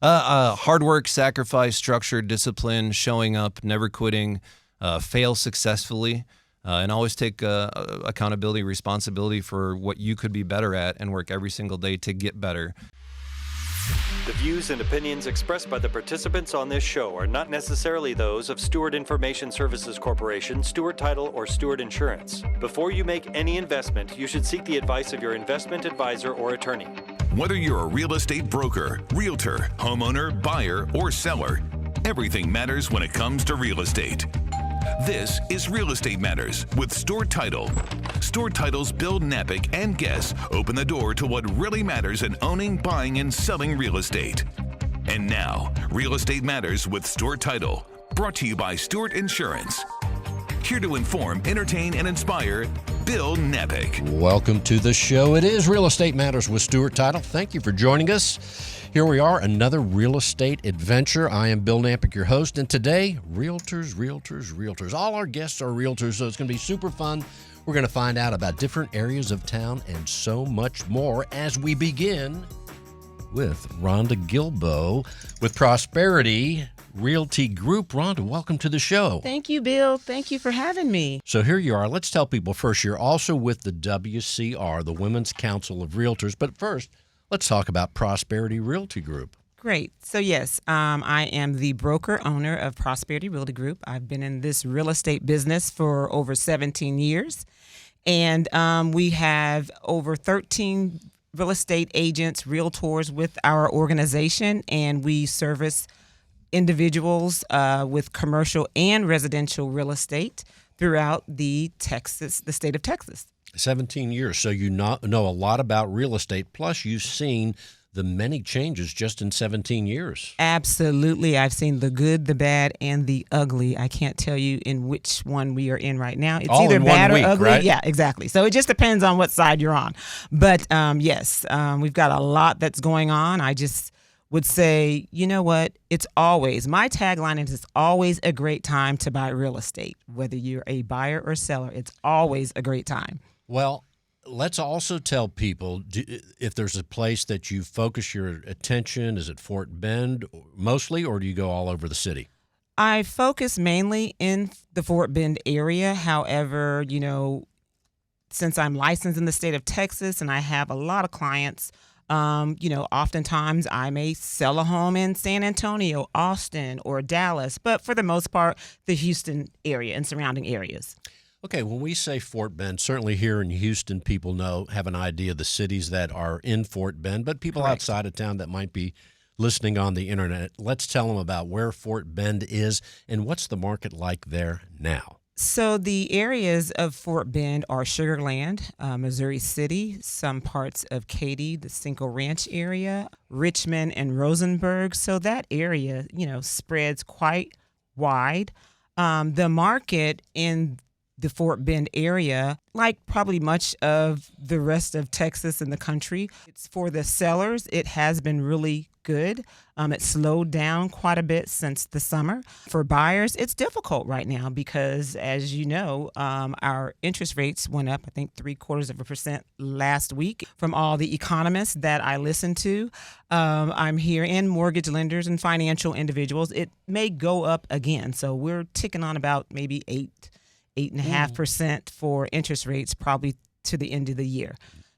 Hard work, sacrifice, structure, discipline, showing up, never quitting, fail successfully, and always take accountability, responsibility for what you could be better at and work every single day to get better. The views and opinions expressed by the participants on this show are not necessarily those of Stewart Information Services Corporation, Stewart Title, or Stewart Insurance. Before you make any investment, you should seek the advice of your investment advisor or attorney. Whether you're a real estate broker, realtor, homeowner, buyer, or seller, everything matters when it comes to real estate. This is Real Estate Matters with Stewart Title. Stewart Title's Bill Knapik and guests open the door to what really matters in owning, buying, and selling real estate. And now, Real Estate Matters with Stewart Title, brought to you by Stewart Insurance. Here to inform, entertain, and inspire, Bill Knapik. Welcome to the show. It is Real Estate Matters with Stewart Title. Thank you for joining us. Here we are, another real estate adventure. I am Bill Knapik, your host, and today, realtors. All our guests are realtors, so it's going to be super fun. We're going to find out about different areas of town and so much more as we begin with Rhonda Gilbo with Prosperity Realty Group. Rhonda, welcome to the show. Thank you, Bill. Thank you for having me. So here you are. Let's tell people first, you're also with the WCR, the Women's Council of Realtors. But first, let's talk about Prosperity Realty Group. Great. So yes, I am the broker owner of Prosperity Realty Group. I've been in this real estate business for over 17 years. And we have over 13 real estate agents, realtors with our organization, and we service individuals with commercial and residential real estate throughout the state of Texas. 17 years. So you know a lot about real estate, plus you've seen the many changes just in 17 years. Absolutely. I've seen the good, the bad, and the ugly. I can't tell you in which one we are in right now. It's all either in bad 1 or week, ugly. right? Yeah, exactly. So it just depends on what side you're on. But yes, we've got a lot that's going on. I just would say, you know what? My tagline is it's always a great time to buy real estate. Whether you're a buyer or seller, it's always a great time. Well, let's also tell people if there's a place that you focus your attention. Is it Fort Bend mostly, or do you go all over the city? I focus mainly in the Fort Bend area. However, since I'm licensed in the state of Texas and I have a lot of clients, oftentimes I may sell a home in San Antonio, Austin, or Dallas, but for the most part, the Houston area and surrounding areas. Okay, when we say Fort Bend, certainly here in Houston, people have an idea of the cities that are in Fort Bend, but people Correct. outside of town that might be listening on the internet, let's tell them about where Fort Bend is and what's the market like there now. So the areas of Fort Bend are Sugar Land, Missouri City, some parts of Katy, the Cinco Ranch area, Richmond, and Rosenberg. So that area, spreads quite wide. The market in the Fort Bend area, like probably much of the rest of Texas and the country, it's for the sellers. It has been really good. It slowed down quite a bit since the summer. For buyers, it's difficult right now because, as you know, our interest rates went up, I think 0.75% last week from all the economists that I listen to. I'm hearing mortgage lenders and financial individuals. It may go up again. So we're ticking on about maybe 8.5% for interest rates probably to the end of the year.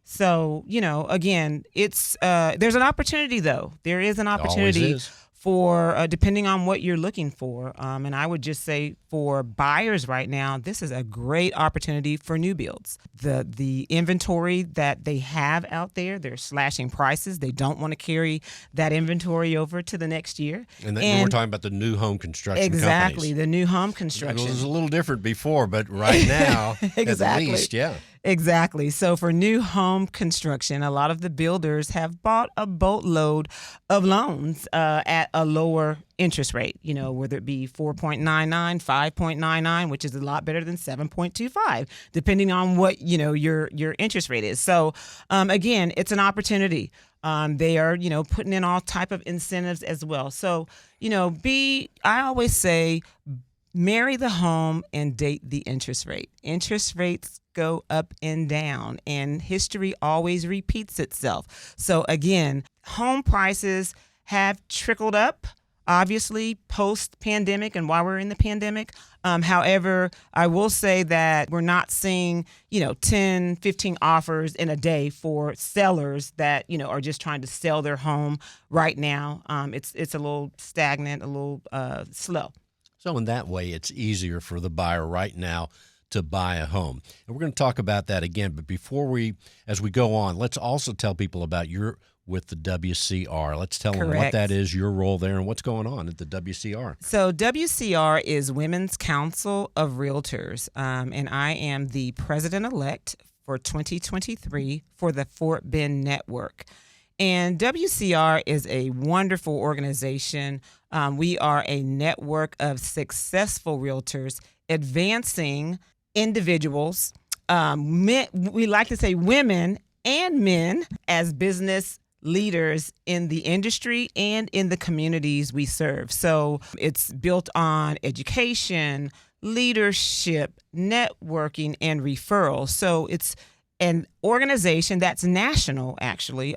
So, again, it's there's an opportunity, though. There is an opportunity for depending on what you're looking for. And I would just say for buyers right now, this is a great opportunity for new builds. The inventory that they have out there, they're slashing prices. They don't want to carry that inventory over to the next year. And we're talking about the new home construction exactly, companies. The new home construction. It was a little different before, but right now, exactly. At least, yeah. Exactly. So for new home construction, a lot of the builders have bought a boatload of loans at a lower interest rate, whether it be 4.99, 5.99, which is a lot better than 7.25, depending on what, your interest rate is. So, again, it's an opportunity. They are, putting in all type of incentives as well. So, I always say, marry the home and date the interest rate. Interest rates go up and down, and history always repeats itself. So again, home prices have trickled up, obviously, post-pandemic and while we're in the pandemic. However, I will say that we're not seeing, 10, 15 offers in a day for sellers that, are just trying to sell their home right now. It's a little stagnant, a little slow. So in that way, it's easier for the buyer right now to buy a home. And we're going to talk about that again. But as we go on, let's also tell people about your with the WCR. Let's tell them what that is, your role there, and what's going on at the WCR. So WCR is Women's Council of Realtors, and I am the president-elect for 2023 for the Fort Bend Network. And WCR is a wonderful organization. We are a network of successful realtors advancing individuals, we like to say women and men, as business leaders in the industry and in the communities we serve. So it's built on education, leadership, networking, and referral. So it's an organization that's national, actually.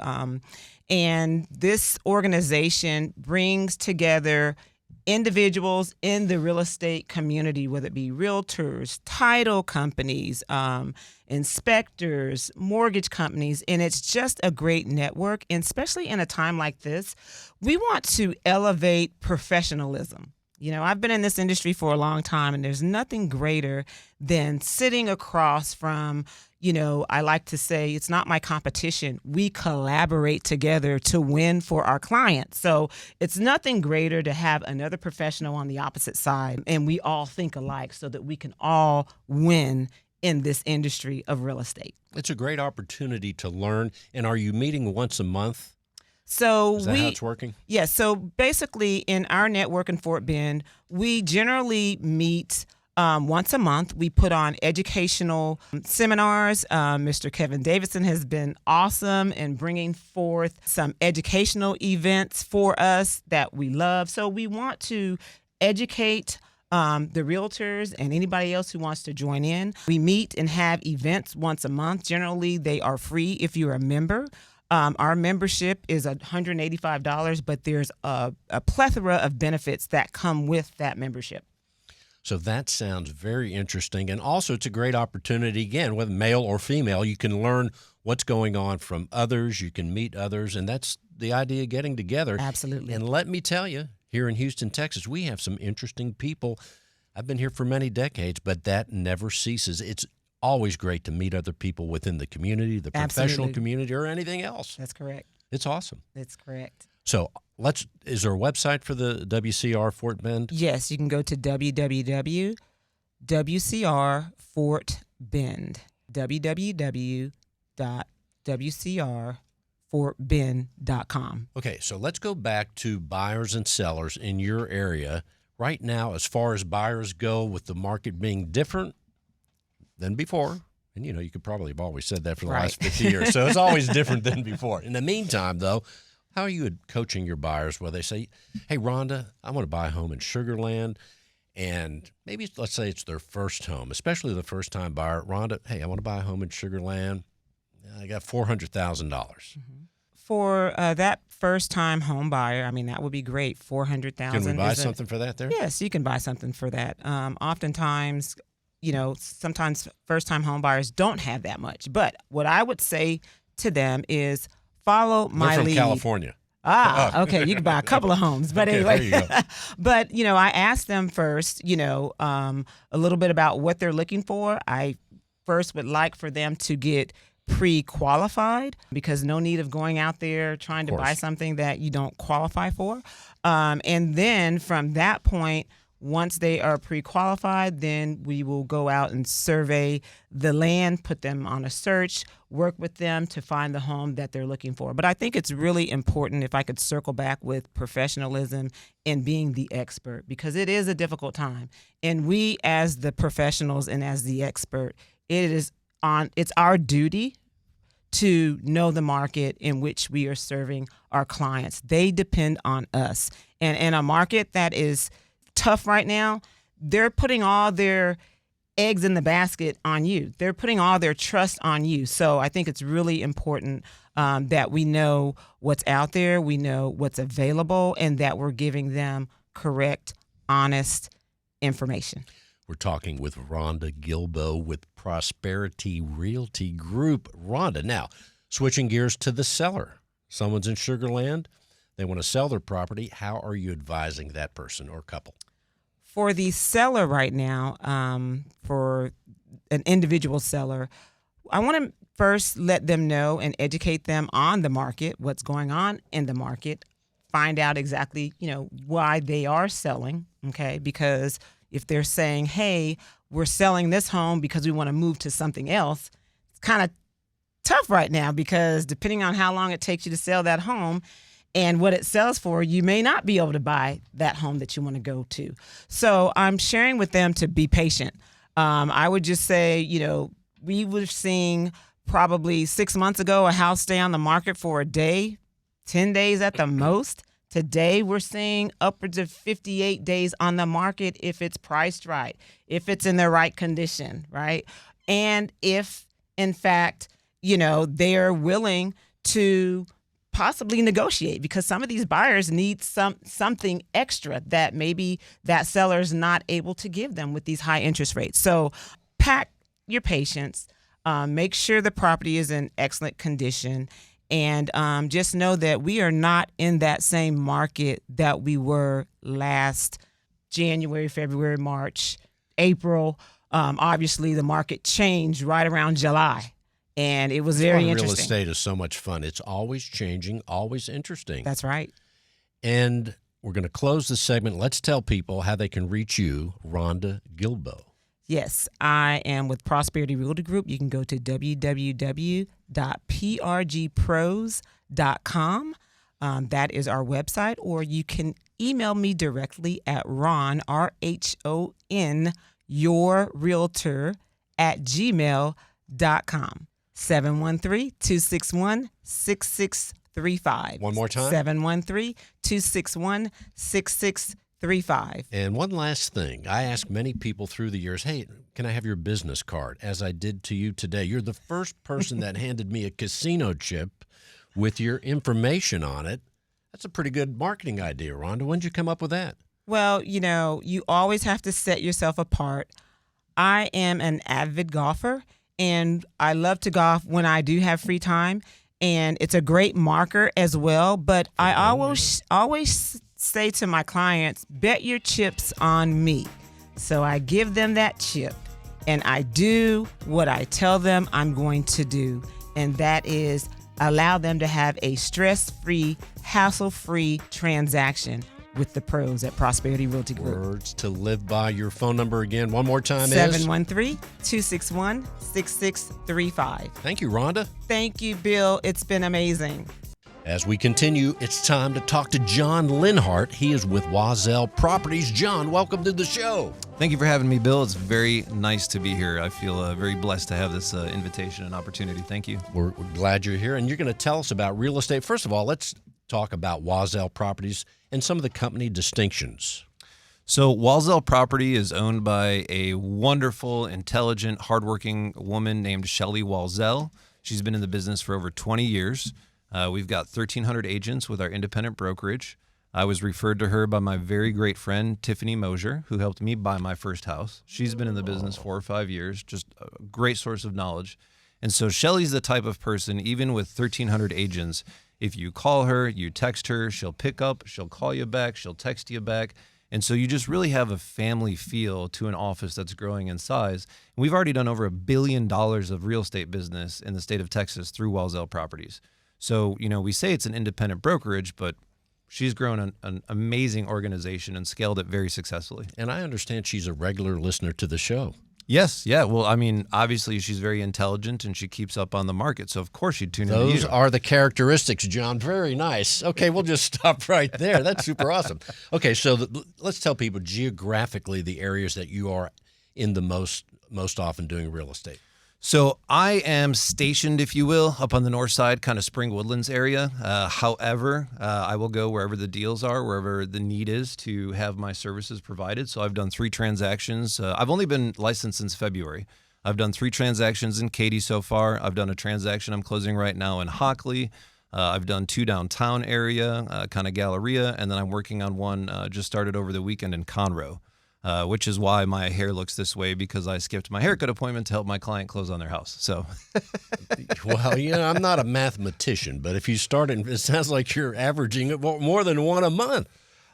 And this organization brings together individuals in the real estate community, whether it be realtors, title companies, inspectors, mortgage companies, and it's just a great network. And especially in a time like this, we want to elevate professionalism. I've been in this industry for a long time, and there's nothing greater than sitting across from, I like to say it's not my competition. We collaborate together to win for our clients. So it's nothing greater to have another professional on the opposite side, and we all think alike so that we can all win in this industry of real estate. It's a great opportunity to learn. And are you meeting once a month? So Is that how it's working? Yes. So basically in our network in Fort Bend, we generally meet once a month. We put on educational seminars. Mr. Kevin Davidson has been awesome in bringing forth some educational events for us that we love. So we want to educate the realtors and anybody else who wants to join in. We meet and have events once a month. Generally, they are free if you're a member. Our membership is $185, but there's a plethora of benefits that come with that membership. So that sounds very interesting. And also it's a great opportunity, again, whether male or female, you can learn what's going on from others. You can meet others. And that's the idea of getting together. Absolutely. And let me tell you, here in Houston, Texas, we have some interesting people. I've been here for many decades, but that never ceases. It's always great to meet other people within the community, the professional community, or anything else. That's correct. It's awesome. That's correct. So is there a website for the WCR Fort Bend? Yes, you can go to www.WCR.Fort.Bend, www.WCRFortBend.com. Okay, so let's go back to buyers and sellers in your area. Right now, as far as buyers go, with the market being different than before, and you could probably have always said that for the last 50 years, so it's always different than before. In the meantime, though, how are you coaching your buyers where they say, hey, Rhonda, I want to buy a home in Sugar Land, and maybe let's say it's their first home, especially the first-time buyer. Rhonda, hey, I want to buy a home in Sugar Land. I got $400,000. Mm-hmm. For that first-time home buyer, that would be great. $400,000. Can we buy something for that there? Yes, you can buy something for that. Oftentimes, sometimes first-time home buyers don't have that much. But what I would say to them is follow my They're from lead. California. Okay. You can buy a couple of homes. But okay, anyway, there you go. But, I asked them first, a little bit about what they're looking for. I first would like for them to get pre-qualified, because no need of going out there trying to buy something that you don't qualify for. And then from that point, once they are pre-qualified, then we will go out and survey the land, put them on a search, work with them to find the home that they're looking for. But I think it's really important, if I could circle back with professionalism and being the expert, because it is a difficult time. And we, as the professionals and as the expert, it's our duty to know the market in which we are serving our clients. They depend on us. And in a market that is tough right now, they're putting all their eggs in the basket on you. They're putting all their trust on you. So I think it's really important that we know what's out there, we know what's available, and that we're giving them correct, honest information. We're talking with Rhonda Gilbo with Prosperity Realty Group. Rhonda, now, switching gears to the seller. Someone's in Sugar Land. They want to sell their property. How are you advising that person or couple? For the seller right now, for an individual seller, I want to first let them know and educate them on the market, what's going on in the market, find out exactly, why they are selling, okay? Because if they're saying, hey, we're selling this home because we want to move to something else, it's kind of tough right now because depending on how long it takes you to sell that home and what it sells for, you may not be able to buy that home that you want to go to. So I'm sharing with them to be patient. I would just say, we were seeing probably 6 months ago a house stay on the market for a day, 10 days at the most. Today, we're seeing upwards of 58 days on the market if it's priced right, if it's in the right condition, right? And if, in fact, they're willing to possibly negotiate because some of these buyers need something extra that maybe that seller's not able to give them with these high interest rates. So pack your patience, make sure the property is in excellent condition, and just know that we are not in that same market that we were last January, February, March, April. Obviously, the market changed right around July, and it was very interesting. Real estate is so much fun. It's always changing, always interesting. That's right. And we're going to close this segment. Let's tell people how they can reach you, Rhonda Gilbo. Yes, I am with Prosperity Realty Group. You can go to www.prgpros.com. That is our website, or you can email me directly at Ron, RHON, your realtor at gmail.com. 713-261-6635. One more time. 713-261-6635. And one last thing. I ask many people through the years, hey, can I have your business card? As I did to you today. You're the first person that handed me a casino chip with your information on it. That's a pretty good marketing idea, Rhonda. When did you come up with that? Well, you always have to set yourself apart. I am an avid golfer, and I love to golf when I do have free time, and it's a great marker as well. But I always say to my clients, bet your chips on me. So I give them that chip, and I do what I tell them I'm going to do, and that is allow them to have a stress-free, hassle-free transaction with the pros at Prosperity Realty Group. Words to live by. Your phone number again, one more time, 713-261-6635. Thank you, Rhonda. Thank you, Bill. It's been amazing. As we continue, it's time to talk to Jon Linhart. He is with Wazell Properties. Jon, welcome to the show. Thank you for having me, Bill. It's very nice to be here. I feel very blessed to have this invitation and opportunity. Thank you. We're glad you're here, and you're going to tell us about real estate. First of all, let's talk about Wazell Properties and some of the company distinctions. So Wazell Property is owned by a wonderful, intelligent, hardworking woman named Shelley Wazell. She's been in the business for over 20 years. We've got 1,300 agents with our independent brokerage. I was referred to her by my very great friend, Tiffany Mosier, who helped me buy my first house. She's been in the business 4 or 5 years, just a great source of knowledge. And so Shelley's the type of person, even with 1,300 agents, if you call her, you text her, she'll pick up, she'll call you back, she'll text you back. And so you just really have a family feel to an office that's growing in size. And we've already done over $1 billion of real estate business in the state of Texas through Wazell Properties. So, we say it's an independent brokerage, but she's grown an amazing organization and scaled it very successfully. And I understand she's a regular listener to the show. Yes. Yeah. Well, obviously she's very intelligent and she keeps up on the market. So, of course, she'd tune into you. Those are the characteristics, Jon. Very nice. Okay, we'll just stop right there. That's super awesome. Okay, so let's tell people geographically the areas that you are in the most often doing real estate. So I am stationed, if you will, up on the north side, kind of Spring Woodlands area. However, I will go wherever the deals are, wherever the need is to have my services provided. So I've done 3 transactions. I've only been licensed since February. I've done 3 transactions in Katy so far. I've done a transaction I'm closing right now in Hockley. I've done 2 downtown area, kind of Galleria, and then I'm working on one just started over the weekend in Conroe, which is why my hair looks this way, because I skipped my haircut appointment to help my client close on their house. So, Well, I'm not a mathematician, but if you start, it sounds like you're averaging more than one a month.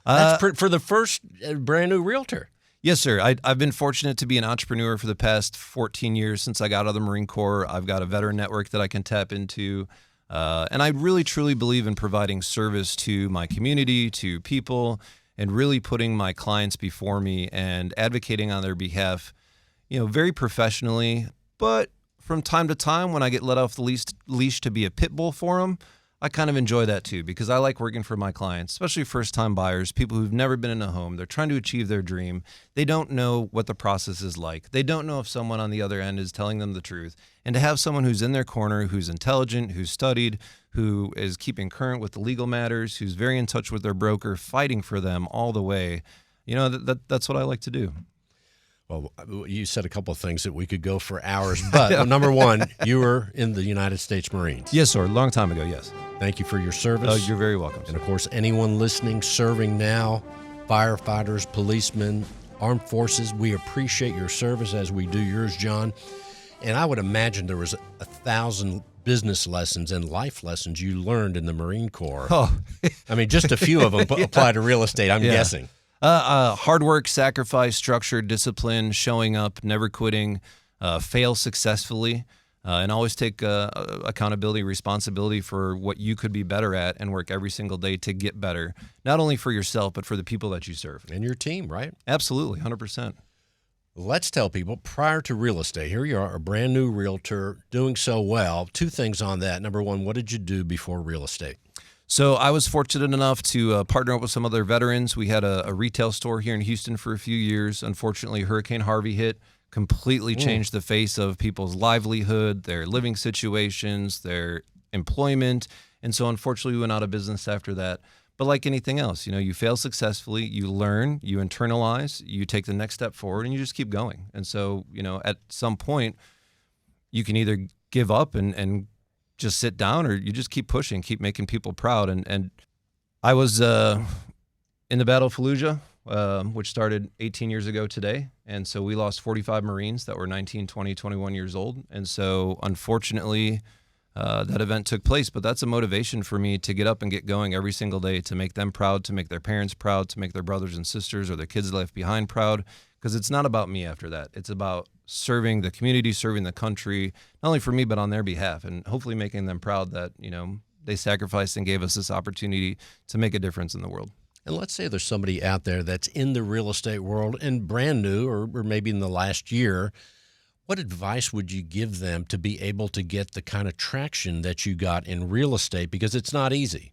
That's for the first brand new realtor. Yes, sir. I've been fortunate to be an entrepreneur for the past 14 years since I got out of the Marine Corps. I've got a veteran network that I can tap into. And I really, truly believe in providing service to my community, to people, and really putting my clients before me and advocating on their behalf, very professionally. But from time to time, when I get let off the leash to be a pit bull for them, I kind of enjoy that too, because I like working for my clients, especially first-time buyers, people who've never been in a home. They're trying to achieve their dream. They don't know what the process is like. They don't know if someone on the other end is telling them the truth. And to have someone who's in their corner, who's intelligent, who's studied, who is keeping current with the legal matters, who's very in touch with their broker, fighting for them all the way, that's what I like to do. Well, you said a couple of things that we could go for hours, but number one, you were in the United States Marines. Yes, sir. A long time ago, yes. Thank you for your service. Oh, you're very welcome. And, of course, anyone listening, serving now, firefighters, policemen, armed forces, we appreciate your service as we do yours, Jon. And I would imagine there was 1,000 business lessons and life lessons you learned in the Marine Corps. Oh. I mean, just a few of them apply to real estate, I'm guessing. Hard work, sacrifice, structure, discipline, showing up, never quitting, fail successfully, and always take accountability, responsibility for what you could be better at, and work every single day to get better, not only for yourself, but for the people that you serve. And your team, right? Absolutely, 100%. Let's tell people, prior to real estate, here you are, a brand new realtor, doing so well. 2 things on that. Number one, what did you do before real estate? So I was fortunate enough to partner up with some other veterans. We had a retail store here in Houston for a few years. Unfortunately, Hurricane Harvey hit, completely changed the face of people's livelihood, their living situations, their employment. And so unfortunately, we went out of business after that. But like anything else, you fail successfully, you learn, you internalize, you take the next step forward, and you just keep going. And so, at some point, you can either give up and just sit down, or you just keep pushing, keep making people proud. And I was in the Battle of Fallujah, which started 18 years ago today. And so we lost 45 Marines that were 19, 20, 21 years old. And so unfortunately, that event took place. But that's a motivation for me to get up and get going every single day, to make them proud, to make their parents proud, to make their brothers and sisters or their kids left behind proud. Because it's not about me after that. It's about serving the community, serving the country, not only for me, but on their behalf, and hopefully making them proud that, they sacrificed and gave us this opportunity to make a difference in the world. And let's say there's somebody out there that's in the real estate world and brand new, or maybe in the last year. What advice would you give them to be able to get the kind of traction that you got in real estate? Because it's not easy.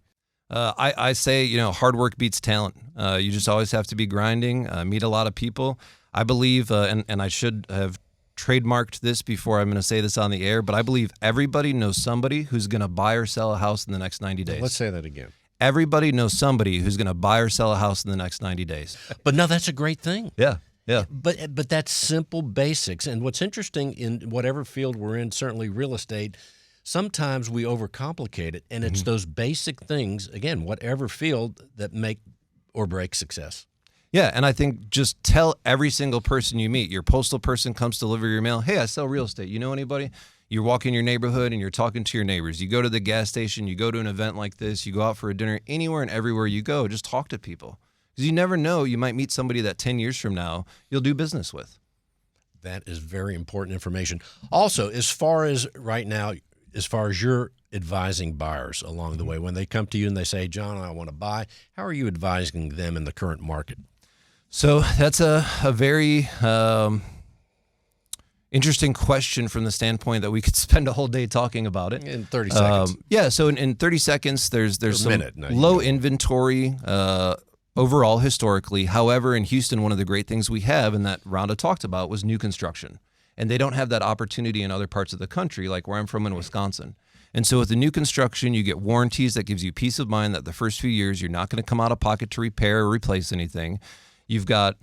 I say, hard work beats talent. You just always have to be grinding, meet a lot of people. I believe, and I should have trademarked this before I'm going to say this on the air, but I believe everybody knows somebody who's going to buy or sell a house in the next 90 days. Let's say that again. Everybody knows somebody who's going to buy or sell a house in the next 90 days. But no, that's a great thing. Yeah. But that's simple basics. And what's interesting in whatever field we're in, certainly real estate, sometimes we overcomplicate it, and it's those basic things, again, whatever field, that make or break success. Yeah, and I think just tell every single person you meet. Your postal person comes to deliver your mail. Hey, I sell real estate. You know anybody? You walk in your neighborhood and you're talking to your neighbors. You go to the gas station. You go to an event like this. You go out for a dinner. Anywhere and everywhere you go, just talk to people. Because you never know. You might meet somebody that 10 years from now you'll do business with. That is very important information. Also, as far as right now, as far as you're advising buyers along the way, when they come to you and they say, Jon, I want to buy, how are you advising them in the current market? So that's a very interesting question from the standpoint that we could spend a whole day talking about it. In 30 seconds. So in 30 seconds, there's some No, low inventory overall historically. However, in Houston, one of the great things we have, and that Rhonda talked about, was new construction. And they don't have that opportunity in other parts of the country, like where I'm from in Wisconsin. And so with the new construction, you get warranties that gives you peace of mind that the first few years you're not going to come out of pocket to repair or replace anything. You've got,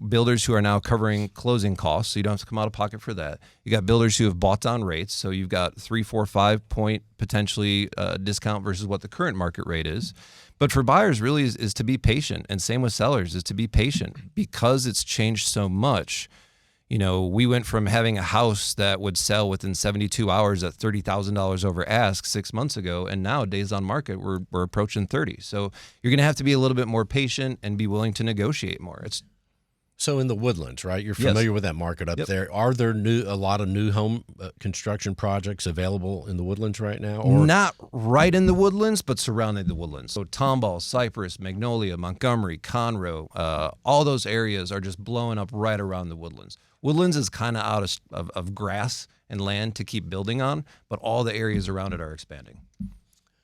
builders who are now covering closing costs, so you don't have to come out of pocket for that. You got builders who have bought down rates, so you've got 3, 4, 5 point potentially discount versus what the current market rate is. But for buyers, really is to be patient, and same with sellers is to be patient because it's changed so much. We went from having a house that would sell within 72 hours at $30,000 over ask 6 months ago, and now days on market, we're approaching 30. So you're going to have to be a little bit more patient and be willing to negotiate more. So in the Woodlands, right? You're familiar with that market up there. Are there a lot of new home construction projects available in the Woodlands right now? Or not right in the Woodlands, but surrounding the Woodlands. So Tomball, Cypress, Magnolia, Montgomery, Conroe, all those areas are just blowing up right around the Woodlands. Woodlands is kind of out of grass and land to keep building on, but all the areas around it are expanding.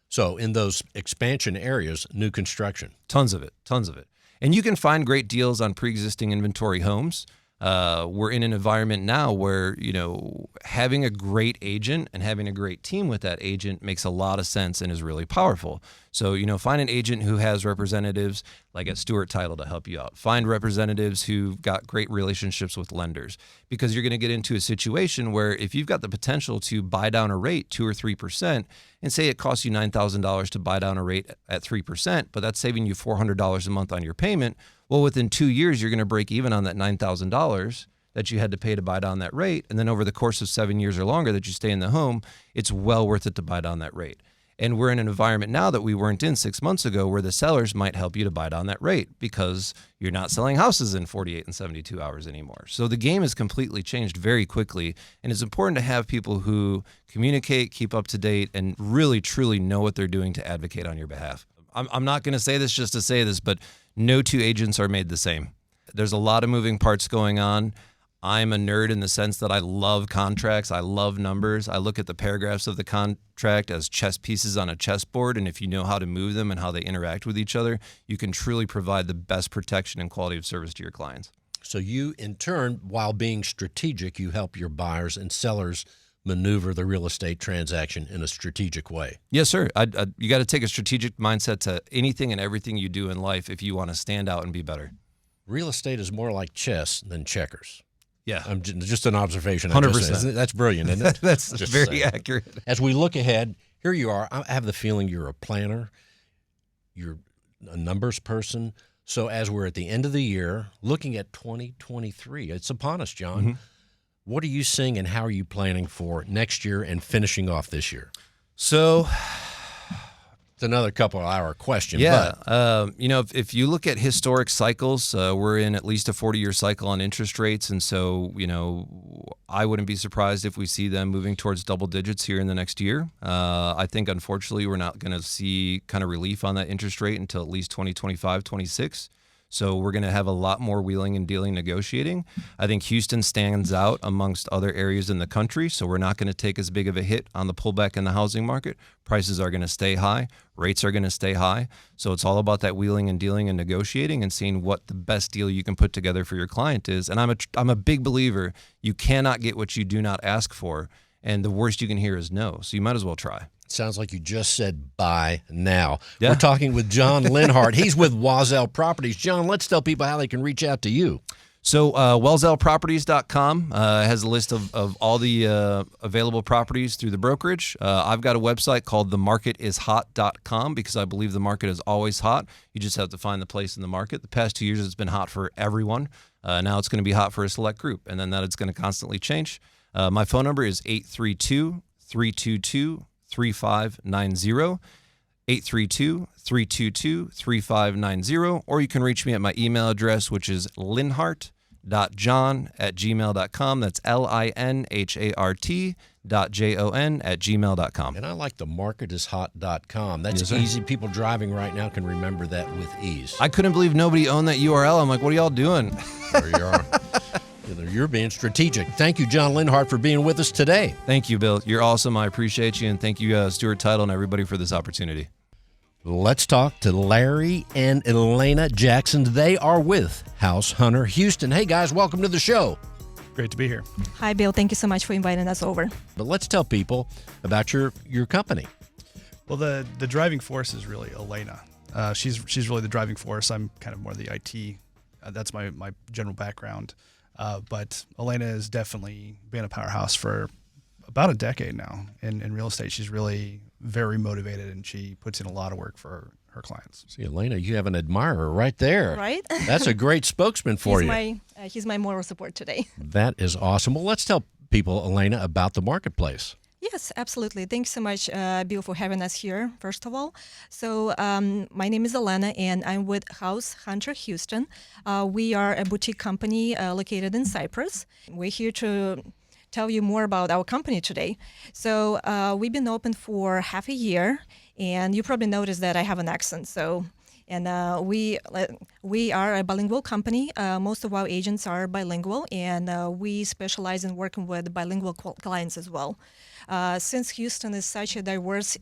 So in those expansion areas, new construction. Tons of it. And you can find great deals on pre-existing inventory homes. We're in an environment now where, having a great agent and having a great team with that agent makes a lot of sense and is really powerful. So, find an agent who has representatives like at Stewart Title to help you out. Find representatives who've got great relationships with lenders, because you're going to get into a situation where if you've got the potential to buy down a rate 2 or 3%, and say it costs you $9,000 to buy down a rate at 3%, but that's saving you $400 a month on your payment. Well, within 2 years, you're going to break even on that $9,000 that you had to pay to buy down that rate. And then over the course of 7 years or longer that you stay in the home, it's well worth it to buy down that rate. And we're in an environment now that we weren't in 6 months ago where the sellers might help you to buy down that rate because you're not selling houses in 48 and 72 hours anymore. So the game has completely changed very quickly. And it's important to have people who communicate, keep up to date, and really, truly know what they're doing to advocate on your behalf. I'm not going to say this just to say this, but no two agents are made the same. There's a lot of moving parts going on. I'm a nerd in the sense that I love contracts. I love numbers. I look at the paragraphs of the contract as chess pieces on a chessboard, and if you know how to move them and how they interact with each other, you can truly provide the best protection and quality of service to your clients. So you, in turn, while being strategic, you help your buyers and sellers maneuver the real estate transaction in a strategic way. Yes, sir. You got to take a strategic mindset to anything and everything you do in life if you want to stand out and be better. Real estate is more like chess than checkers. Yeah. Just an observation. 100%. That's brilliant, isn't it? That's just very accurate. As we look ahead, here you are. I have the feeling you're a planner. You're a numbers person. So as we're at the end of the year, looking at 2023, it's upon us, Jon. Mm-hmm. What are you seeing and how are you planning for next year and finishing off this year? So it's another couple-hour question. Yeah. But. If you look at historic cycles, we're in at least a 40-year cycle on interest rates. And so, I wouldn't be surprised if we see them moving towards double digits here in the next year. I think, unfortunately, we're not going to see kind of relief on that interest rate until at least 2025, 26. So we're going to have a lot more wheeling and dealing negotiating. I think Houston stands out amongst other areas in the country, so we're not going to take as big of a hit on the pullback in the housing market. Prices are going to stay high. Rates are going to stay high. So it's all about that wheeling and dealing and negotiating and seeing what the best deal you can put together for your client is. And I'm a big believer you cannot get what you do not ask for, and the worst you can hear is no. So you might as well try. Sounds like you just said buy now. Yeah. We're talking with Jon Linhart. He's with Wazell Properties. Jon, let's tell people how they can reach out to you. So wazellproperties.com has a list of all the available properties through the brokerage. I've got a website called themarketishot.com because I believe the market is always hot. You just have to find the place in the market. The past 2 years it's been hot for everyone. Now it's going to be hot for a select group, and then that it's going to constantly change. My phone number is 832-322-3590, 832-322-3590, or you can reach me at my email address, which is linhart.jon@gmail.com. That's linhart.jon@gmail.com. And I like the marketishot.com. That's easy. People driving right now can remember that with ease. I couldn't believe nobody owned that URL. I'm like, what are y'all doing? There you are. You're being strategic. Thank you, Jon Linhart, for being with us today. Thank you, Bill. You're awesome. I appreciate you. And thank you, Stewart Title, and everybody for this opportunity. Let's talk to Larry and Elena Jackson. They are with House Hunter Houston. Hey, guys, welcome to the show. Great to be here. Hi, Bill. Thank you so much for inviting us over. But let's tell people about your company. Well, the driving force is really Elena. She's really the driving force. I'm kind of more the IT That's my general background. But Elena has definitely been a powerhouse for about a decade now in real estate. She's really very motivated, and she puts in a lot of work for her clients. See, Elena, you have an admirer right there. Right? That's a great spokesman for you. He's my moral support today. That is awesome. Well, let's tell people, Elena, about the marketplace. Yes, absolutely. Thanks so much, Bill, for having us here, first of all. So my name is Elena, and I'm with House Hunter Houston. We are a boutique company located in Cyprus. We're here to tell you more about our company today. So we've been open for half a year, and you probably noticed that I have an accent. And we are a bilingual company. Most of our agents are bilingual, and we specialize in working with bilingual clients as well. Since Houston is such a diverse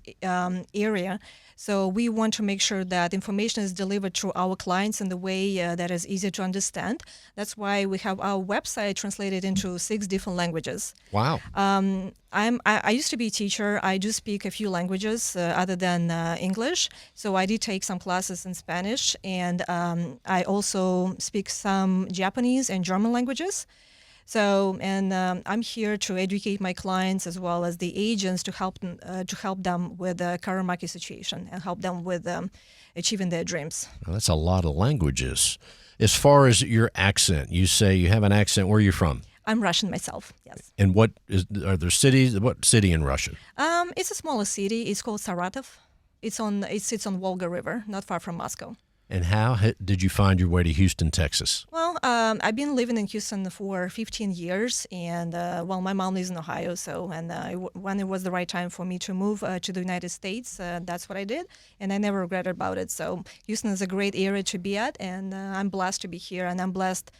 area, so we want to make sure that information is delivered to our clients in the way that is easy to understand. That's why we have our website translated into 6 different languages. Wow. I used to be a teacher. I do speak a few languages other than English. So I did take some classes in Spanish, and I also speak some Japanese and German languages. So, and I'm here to educate my clients as well as the agents to help them with the current market situation and help them with achieving their dreams. Well, that's a lot of languages. As far as your accent, you say you have an accent. Where are you from? I'm Russian myself, yes. And are there cities? What city in Russia? It's a smaller city. It's called Saratov. It sits on Volga River, not far from Moscow. And how did you find your way to Houston, Texas? Well, I've been living in Houston for 15 years, and my mom lives in Ohio, when it was the right time for me to move to the United States, that's what I did, and I never regretted about it. So Houston is a great area to be at, and I'm blessed to be here, and I'm blessed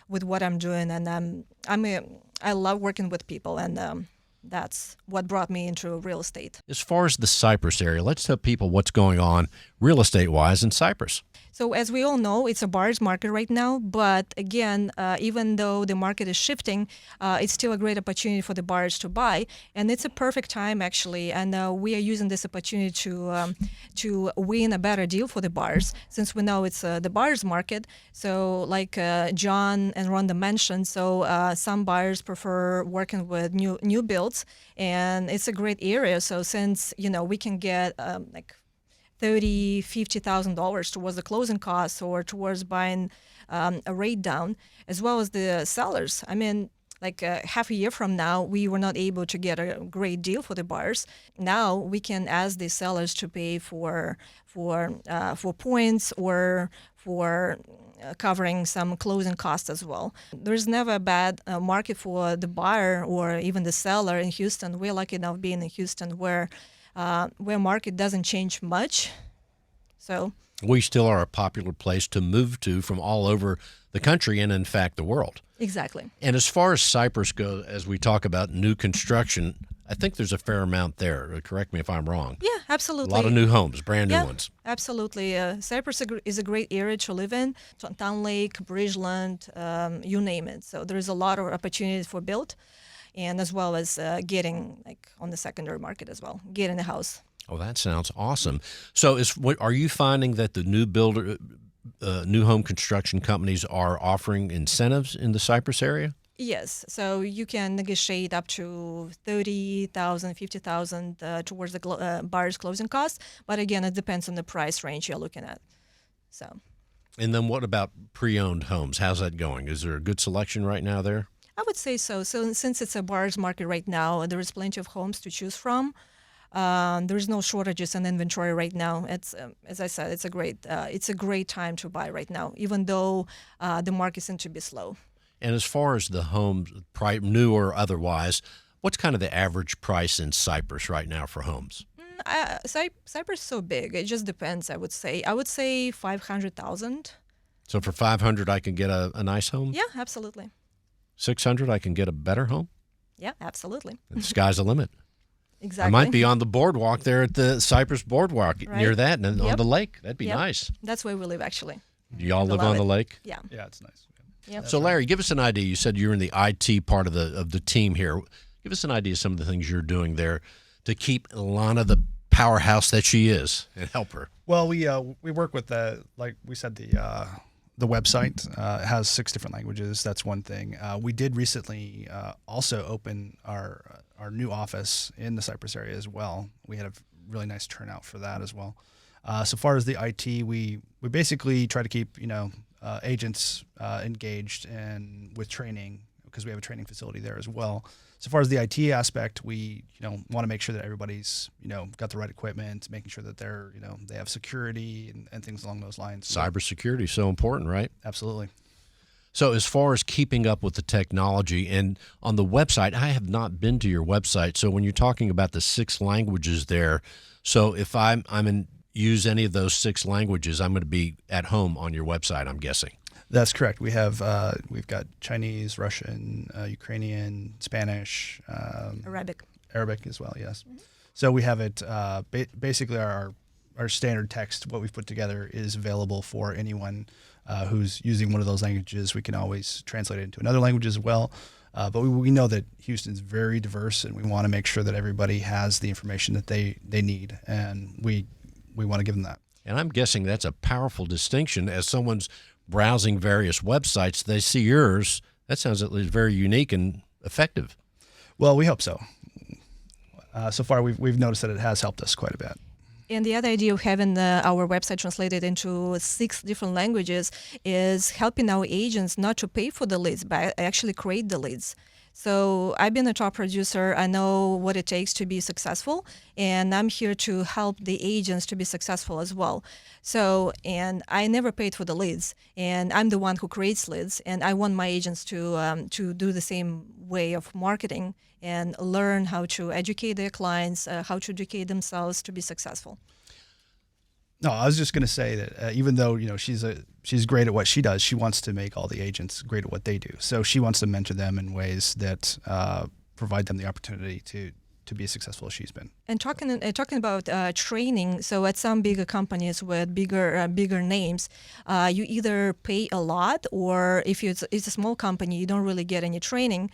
with what I'm doing, and I love working with people, and that's what brought me into real estate. As far as the Cyprus area, let's tell people what's going on real estate-wise in Cyprus. So as we all know, it's a buyer's market right now. But again, even though the market is shifting, it's still a great opportunity for the buyers to buy. And it's a perfect time, actually. And we are using this opportunity to win a better deal for the buyers, since we know it's the buyer's market. So like Jon and Rhonda mentioned, so some buyers prefer working with new builds. And it's a great area. So since, we can get $30,000, $50,000 towards the closing costs or towards buying a rate down, as well as the sellers. I mean, half a year from now, we were not able to get a great deal for the buyers. Now we can ask the sellers to pay for points or for covering some closing costs as well. There's never a bad market for the buyer or even the seller in Houston. We're lucky enough being in Houston where market doesn't change much. So we still are a popular place to move to from all over the country and, in fact, the world. Exactly. And as far as Cyprus goes, as we talk about new construction, I think there's a fair amount there. Correct me if I'm wrong. Yeah, absolutely. A lot of new homes, brand new ones. Absolutely. Cyprus is a great area to live in. Town Lake, Bridgeland, you name it. So there's a lot of opportunities for build, and as well as getting on the secondary market as well, getting a house. Oh, that sounds awesome. So are you finding that the new home construction companies are offering incentives in the Cyprus area? Yes. So you can negotiate up to $30,000, $50,000 towards the buyer's closing costs. But again, it depends on the price range you're looking at. So. And then what about pre-owned homes? How's that going? Is there a good selection right now there? I would say so. So since it's a buyer's market right now, there is plenty of homes to choose from. There's no shortages in inventory right now. It's, as I said, it's a great time to buy right now, even though the market seems to be slow. And as far as the homes, new or otherwise, what's kind of the average price in Cyprus right now for homes? Cyprus is so big. It just depends, I would say. I would say $500,000. So for $500, I can get a nice home? Yeah, absolutely. $600, I can get a better home? Yeah, absolutely. The sky's the limit. Exactly. I might be on the boardwalk there at the Cyprus Boardwalk, right near that, and on the lake. That'd be nice. That's where we live, actually. Do y'all live on the lake? Yeah. Yeah, it's nice. Yep. So, Larry, give us an idea. You said you're in the IT part of the team here. Give us an idea of some of the things you're doing there to keep Elena the powerhouse that she is and help her. Well, we work with like we said, the website has 6 different languages. That's one thing. We did recently also open our new office in the Cypress area as well. We had a really nice turnout for that as well. So far as the IT, we basically try to keep agents engaged and with training, because we have a training facility there as well. So far as the IT aspect, we want to make sure that everybody's got the right equipment, making sure that they're they have security and things along those lines. Cybersecurity is so important, right? Absolutely. So as far as keeping up with the technology, and on the website, I have not been to your website. So when you're talking about the 6 languages there, so if I'm in use any of those 6 languages, I'm going to be at home on your website, I'm guessing. That's correct. We've got Chinese, Russian, Ukrainian, Spanish, Arabic as well. Yes. Mm-hmm. So we have it. Basically, our standard text, what we've put together, is available for anyone who's using one of those languages. We can always translate it into another language as well. But we know that Houston's very diverse, and we want to make sure that everybody has the information that they need, and we want to give them that. And I'm guessing that's a powerful distinction. As someone's browsing various websites, they see yours. That sounds at least very unique and effective. Well, we hope so. So far, we've noticed that it has helped us quite a bit. And the other idea of having our website translated into 6 different languages is helping our agents not to pay for the leads, but actually create the leads. So I've been a top producer. I know what it takes to be successful, and I'm here to help the agents to be successful as well. So, and I never paid for the leads, and I'm the one who creates leads, and I want my agents to do the same way of marketing and learn how to educate their clients, how to educate themselves to be successful. No, I was just going to say that even though she's great at what she does, she wants to make all the agents great at what they do. So she wants to mentor them in ways that provide them the opportunity to be as successful as she's been. And talking about training, so at some bigger companies with bigger names, you either pay a lot, or if it's a small company, you don't really get any training.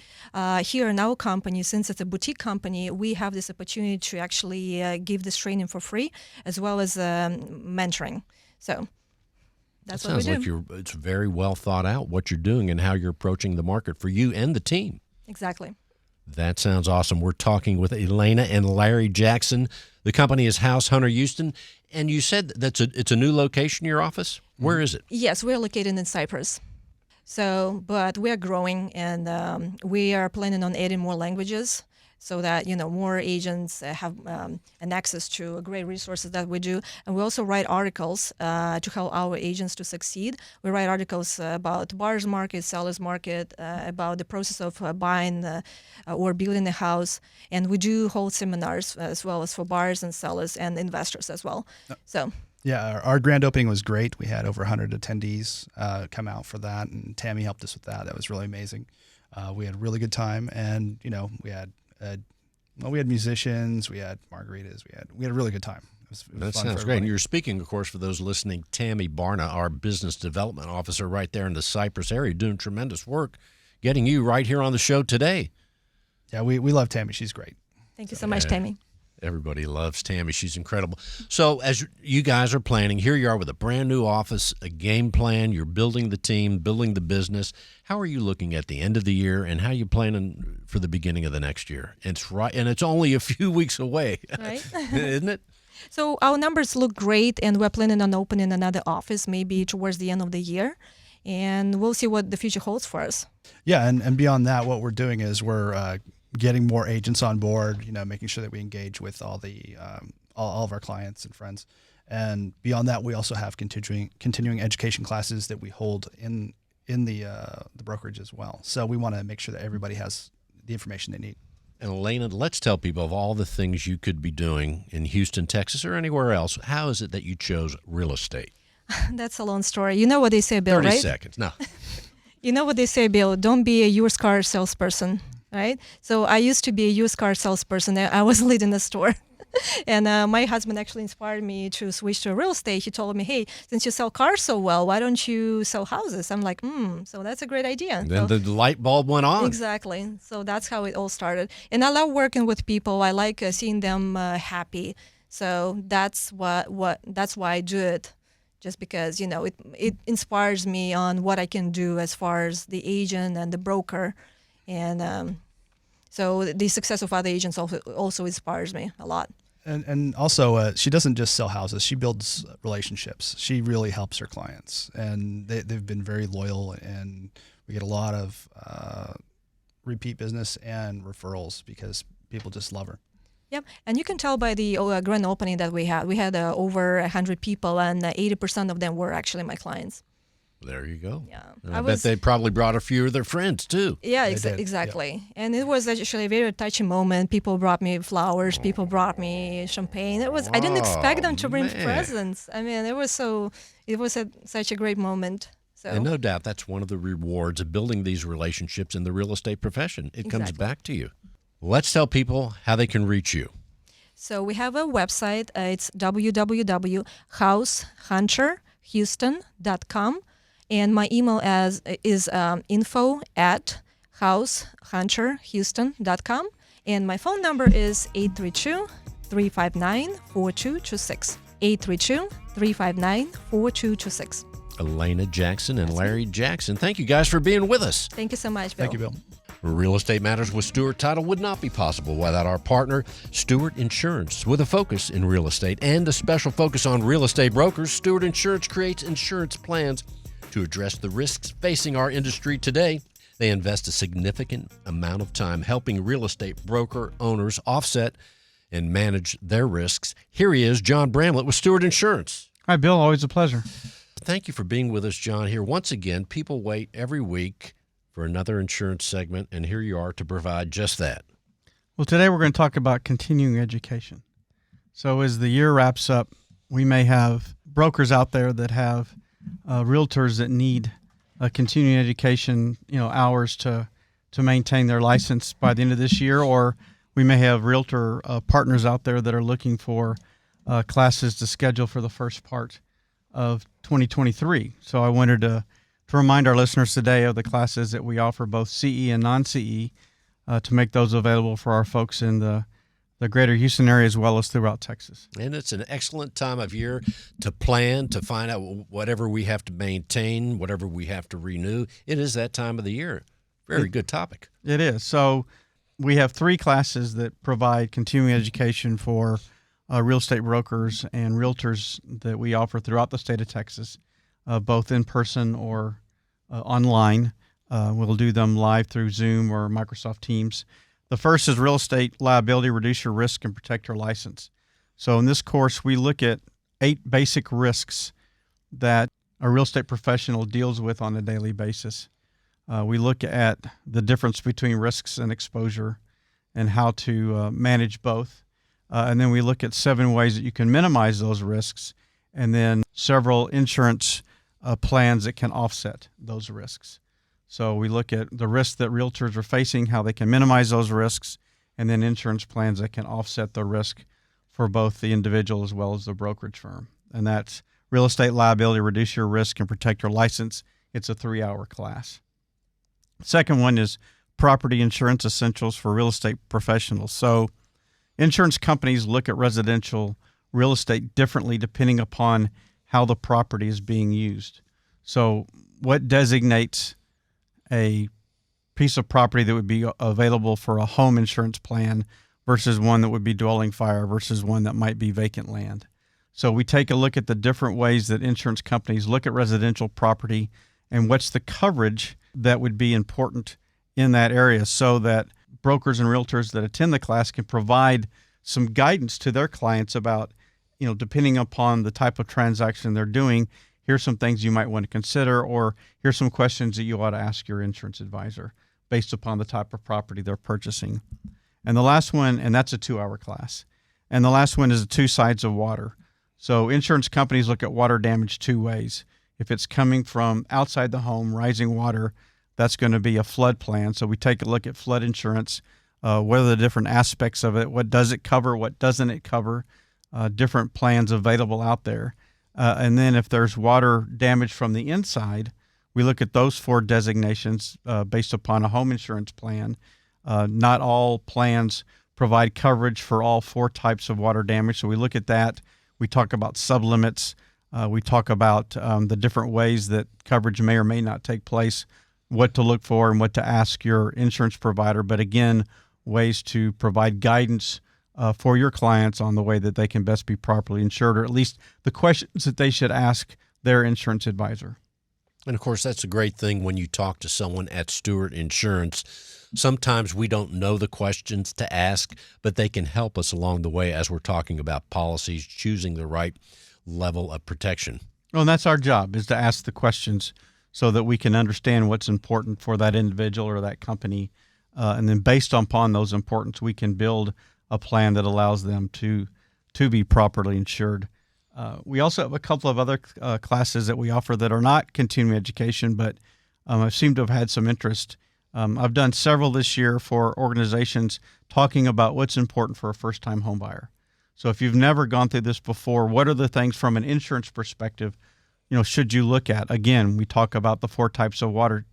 Here in our company, since it's a boutique company, we have this opportunity to actually give this training for free, as well as mentoring. So that's what we do. Sounds like it's very well thought out what you're doing and how you're approaching the market for you and the team. Exactly. That sounds awesome. We're talking with Elena and Larry Jackson. The company is House Hunter Houston, and you said it's a new location, your office? Where is it? Yes, we're located in Cypress. So, but we are growing, and we are planning on adding more languages, so that more agents have an access to great resources that we do. And we also write articles to help our agents to succeed. We write articles about buyer's market, seller's market, about the process of buying or building a house. And we do hold seminars as well as for buyers and sellers and investors as well. So. Yeah, our grand opening was great. We had over 100 attendees come out for that, and Tammy helped us with that. That was really amazing. We had a really good time, and we had musicians, we had margaritas, we had a really good time. It was that fun sounds great. And you're speaking, of course, for those listening, Tammy Barna, our business development officer right there in the Cypress area, doing tremendous work, getting you right here on the show today. Yeah, we love Tammy. She's great. Thank you so much, Tammy. Everybody loves Tammy. She's incredible. So as you guys are planning, here you are with a brand new office, a game plan. You're building the team, building the business. How are you looking at the end of the year, and how are you planning for the beginning of the next year? And it's only a few weeks away, right? Isn't it? So our numbers look great, and we're planning on opening another office maybe towards the end of the year, and we'll see what the future holds for us. Yeah, and beyond that, what we're doing is we're getting more agents on board, making sure that we engage with all of our clients and friends. And beyond that, we also have continuing education classes that we hold in the brokerage as well. So we want to make sure that everybody has the information they need. And Elena, let's tell people of all the things you could be doing in Houston, Texas, or anywhere else. How is it that you chose real estate? That's a long story. You know what they say, Bill, 30 right? seconds. No. You know what they say, Bill, don't be a used car salesperson. Right? So I used to be a used car salesperson. I was leading a store. And my husband actually inspired me to switch to real estate. He told me, hey, since you sell cars so well, why don't you sell houses? I'm like, so that's a great idea. And then the light bulb went on. Exactly. So that's how it all started. And I love working with people. I like seeing them happy. So that's why I do it, just because, it inspires me on what I can do as far as the agent and the broker. And so the success of other agents also inspires me a lot. And also, she doesn't just sell houses. She builds relationships. She really helps her clients. And they've been very loyal, and we get a lot of repeat business and referrals because people just love her. Yep, and you can tell by the grand opening that we had. We had over 100 people, and 80% of them were actually my clients. There you go. Yeah, I bet they probably brought a few of their friends too. Yeah, exactly. Yeah. And it was actually a very touching moment. People brought me flowers. People brought me champagne. I didn't expect them to bring presents. I mean, it was such a great moment. So. And no doubt that's one of the rewards of building these relationships in the real estate profession. It comes back to you. Let's tell people how they can reach you. So we have a website. It's www.househunterhouston.com. And my email is info@househunterhouston.com. And my phone number is 832-359-4226. 832-359-4226. Elena Jackson and Larry Jackson, thank you guys for being with us. Thank you so much, Bill. Thank you, Bill. Real Estate Matters with Stewart Title would not be possible without our partner, Stewart Insurance. With a focus in real estate and a special focus on real estate brokers, Stewart Insurance creates insurance plans to address the risks facing our industry today. They invest a significant amount of time helping real estate broker owners offset and manage their risks. Here he is, Jon Bramblett with Stewart Insurance. Hi, Bill. Always a pleasure. Thank you for being with us, Jon. Here once again, people wait every week for another insurance segment, and here you are to provide just that. Well, today we're going to talk about continuing education. So as the year wraps up, we may have brokers out there that have realtors that need continuing education, hours to maintain their license by the end of this year, or we may have realtor partners out there that are looking for classes to schedule for the first part of 2023. So I wanted to remind our listeners today of the classes that we offer, both CE and non-CE, to make those available for our folks in the greater Houston area as well as throughout Texas. And it's an excellent time of year to plan, to find out whatever we have to maintain, whatever we have to renew. It is that time of the year. Very good topic. It is. So we have 3 classes that provide continuing education for real estate brokers and realtors that we offer throughout the state of Texas, both in person or online. We'll do them live through Zoom or Microsoft Teams. The first is Real Estate Liability, Reduce Your Risk and Protect Your License. So in this course, we look at 8 basic risks that a real estate professional deals with on a daily basis. We look at the difference between risks and exposure and how to manage both. And then we look at 7 ways that you can minimize those risks, and then several insurance plans that can offset those risks. So we look at the risks that realtors are facing, how they can minimize those risks, and then insurance plans that can offset the risk for both the individual as well as the brokerage firm. And that's Real Estate Liability, Reduce Your Risk and Protect Your License. It's a 3-hour class. Second one is Property Insurance Essentials for Real Estate Professionals. So insurance companies look at residential real estate differently depending upon how the property is being used. So what designates a piece of property that would be available for a home insurance plan versus one that would be dwelling fire versus one that might be vacant land? So we take a look at the different ways that insurance companies look at residential property and what's the coverage that would be important in that area, so that brokers and realtors that attend the class can provide some guidance to their clients about, depending upon the type of transaction they're doing, here's some things you might want to consider, or here's some questions that you ought to ask your insurance advisor based upon the type of property they're purchasing. And the last one, and that's a 2-hour class. And the last one is the 2 sides of water. So insurance companies look at water damage 2 ways. If it's coming from outside the home, rising water, that's going to be a flood plan. So we take a look at flood insurance. What are the different aspects of it? What does it cover? What doesn't it cover? Different plans available out there. And then if there's water damage from the inside, we look at those 4 designations based upon a home insurance plan. Not all plans provide coverage for all 4 types of water damage. So we look at that. We talk about sublimits. We talk about the different ways that coverage may or may not take place, what to look for and what to ask your insurance provider. But again, ways to provide guidance for your clients on the way that they can best be properly insured, or at least the questions that they should ask their insurance advisor. And of course, that's a great thing when you talk to someone at Stewart Insurance. Sometimes we don't know the questions to ask, but they can help us along the way as we're talking about policies, choosing the right level of protection. Well, and that's our job, is to ask the questions so that we can understand what's important for that individual or that company. And then based upon those importance, we can build a plan that allows them to be properly insured. We also have a couple of other classes that we offer that are not continuing education, but I seem to have had some interest. I've done several this year for organizations talking about what's important for a first-time home buyer. So if you've never gone through this before, what are the things from an insurance perspective, should you look at? Again, we talk about the 4 types of water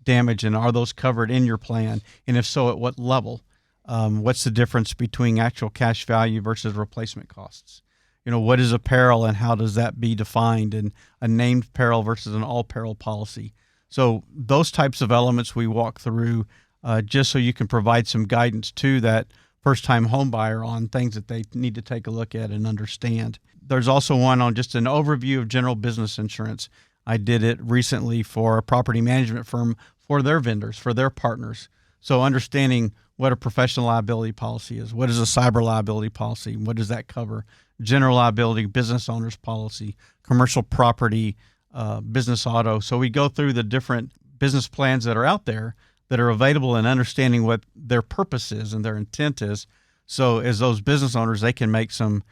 damage, and are those covered in your plan? And if so, at what level? What's the difference between actual cash value versus replacement costs? What is a peril and how does that be defined, and a named peril versus an all peril policy? So those types of elements we walk through just so you can provide some guidance to that first-time home buyer on things that they need to take a look at and understand. There's also one on just an overview of general business insurance. I did it recently for a property management firm for their vendors, for their partners. So understanding what a professional liability policy is, what is a cyber liability policy, what does that cover, general liability, business owner's policy, commercial property, business auto. So we go through the different business plans that are out there that are available, and understanding what their purpose is and their intent is. So as those business owners, they can make some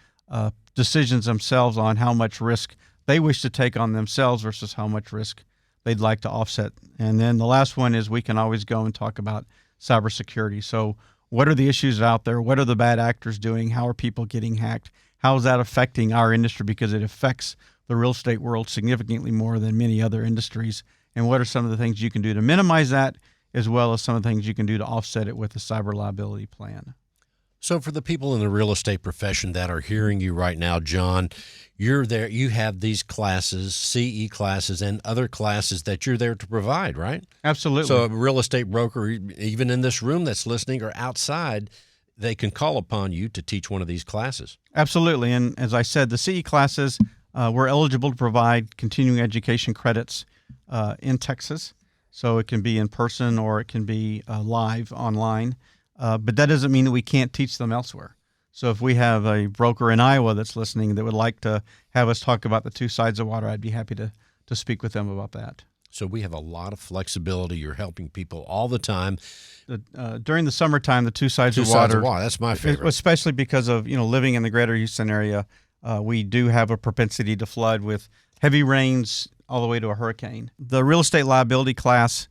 decisions themselves on how much risk they wish to take on themselves versus how much risk they'd like to offset. And then the last one is we can always go and talk about cybersecurity. So what are the issues out there? What are the bad actors doing? How are people getting hacked? How is that affecting our industry? Because it affects the real estate world significantly more than many other industries. And what are some of the things you can do to minimize that, as well as some of the things you can do to offset it with a cyber liability plan? So for the people in the real estate profession that are hearing you right now, Jon, you're there, you have these classes, CE classes, and other classes that you're there to provide, right? Absolutely. So a real estate broker, even in this room that's listening or outside, they can call upon you to teach one of these classes. Absolutely. And as I said, the CE classes, we're eligible to provide continuing education credits in Texas. So it can be in person or it can be live online. But that doesn't mean that we can't teach them elsewhere. So if we have a broker in Iowa that's listening that would like to have us talk about the 2 sides of water, I'd be happy to speak with them about that. So we have a lot of flexibility. You're helping people all the time. During the summertime, the 2 sides of water. 2 sides of water, that's my favorite. Especially because of living in the greater Houston area, we do have a propensity to flood with heavy rains all the way to a hurricane. The real estate liability class